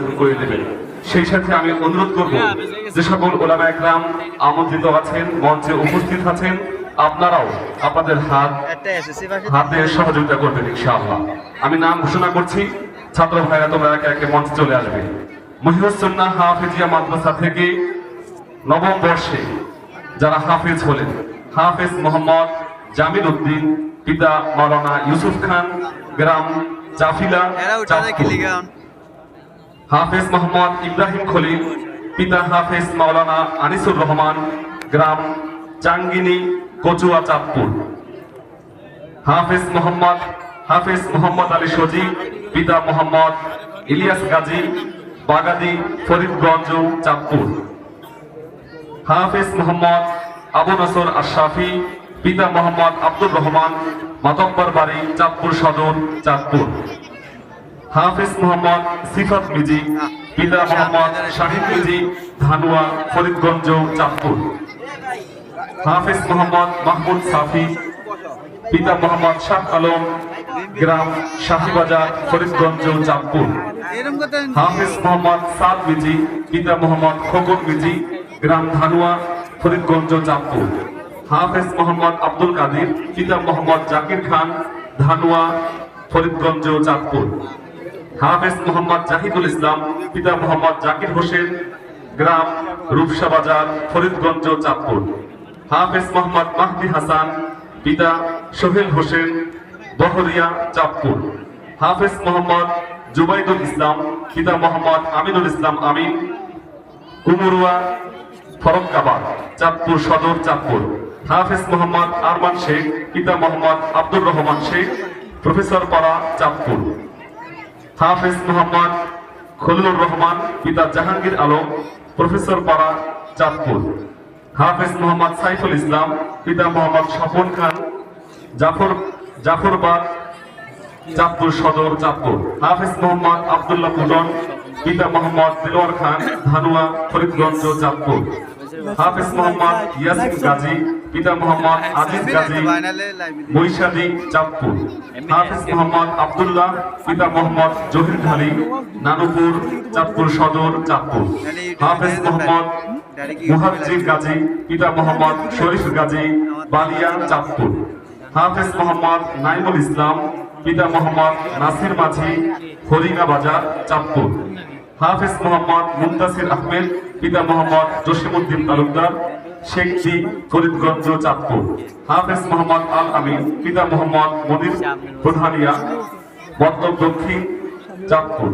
পরিবেশন করে দেবেন। সেই সাথে আমি অনুরোধ করব যে সকল ওলামা একরাম আমন্ত্রিত আছেন, মঞ্চে উপস্থিত আছেন, আপনারাও আপনাদের হাতে সহযোগিতা করবেন ইনশাআল্লাহ। আমি নাম ঘোষণা করছি, ছাত্র ভাইরা তোমরা একে একে মঞ্চে চলে আসবে। মহিউস সুন্নাহ হাফেজিয়া মাদ্রাসা থেকে নবম বর্ষে যারা হাফেজ হলেন, হাফেজ মোহাম্মদ জামিল উদ্দিন, পিতা মাওলানা ইউসুফ খান, গ্রাম জাফিলা চাঁদপুর। হাফেজ মোহাম্মদ ইব্রাহিম খলিল, পিতা হাফেজ মাওলানা আনিসুর রহমান, গ্রাম চাঙ্গিনী কচুয়া চাঁদপুর। হাফেজ মোহাম্মদ আলী সজীব, পিতা মোহাম্মদ ইলিয়াস গাজী, বাগাদি ফরিদগঞ্জ চাঁদপুর। হাফেজ মোহাম্মদ আবু নসর আশরাফি, পিতা মোহাম্মদ আব্দুর রহমান, মাতব্বর বাড়ি চাঁদপুর সদর চাঁদপুর। হাফেজ মোহাম্মদ সিফাত মিজি, পিতা মোহাম্মদ শাহিদ মিজি, ধানুয়া ফরিদগঞ্জ চাঁদপুর। হাফেজ মোহাম্মদ মাহমুদ সাফি, পিতা মোহাম্মদ শাহ আলম, গ্রাম শাহিবাজার ফরিদগঞ্জ চাঁদপুর। হাফেজ মোহাম্মদ সাদ মিজি, পিতা মোহাম্মদ খোকন মিজি, গ্রাম ধানুয়া ফরিদগঞ্জ চাঁদপুর। হাফেজ মোহাম্মদ আব্দুল কাদির, পিতা মোহাম্মদ জাকির খান, ধানুয়া ফরিদগঞ্জ চাঁদপুর। হাফেজ মোহাম্মদ জাহিদুল ইসলাম, পিতা মোহাম্মদ জাকির হোসেন, গ্রাম রূপসা বাজার ফরিদগঞ্জ চাঁদপুর। হাফেজ মোহাম্মদ মাহদি হাসান, পিতা সোহেল হোসেন, বহরিয়া চাঁদপুর। হাফেজ মোহাম্মদ জুবাইদুল ইসলাম, পিতা মোহাম্মদ আমিনুল ইসলাম আমিন, কুমুরুয়া ফরক্কাবাদ চাঁদপুর সদর চাঁদপুর। হাফেজ মোহাম্মদ আরমান শেখ, পিতা মোহাম্মদ আব্দুর রহমান শেখ, প্রফেসর পাড়া চাঁদপুর। হাফেজ মোহাম্মদ খলিলুর রহমান, পিতা জাহাঙ্গীর আলম, প্রফেসর পাড়া চাঁদপুর। হাফেজ মোহাম্মদ সাইফুল ইসলাম, পিতা মোহাম্মদ স্বপন খান, জাফরবাদ চাঁদপুর সদর চাঁদপুর। হাফেজ মোহাম্মদ আব্দুল্লাহ পুটন, পিতা মোহাম্মদ দিলওয়ার খান, ধানুয়া ফরিদগঞ্জ চাঁদপুর। হাফেজ মোহাম্মদ ইয়াসিন গাজী, পিতা মোহাম্মদ আজিজ গাজী, বৈশালী চাঁদপুর। হাফেজ মোহাম্মদ আব্দুল্লাহ, পিতা মোহাম্মদ জহির ঢালি, নানুপুর চাঁদপুর সদর চাঁদপুর। হাফেজ মোহাম্মদ মুহাজ্জির গাজী, পিতা মোহাম্মদ শরীফ গাজী, বালিয়া চাঁদপুর। হাফেজ মোহাম্মদ নাইমুল ইসলাম, পিতা মোহাম্মদ নাসির মাঝি, হরিঙ্গা বাজার চাঁদপুর। হাফেজ মোহাম্মদ মুন্তাসির আহমেদ, পিতা মোহাম্মদ জসিমউদ্দিন তালুকদার, শেখজি ফরিদগঞ্জ চাঁদপুর। হাফেজ মোহাম্মদ আল আমিন, পিতা মোহাম্মদ মনির প্রধানিয়া, বদ্র দক্ষিণ চাঁদপুর।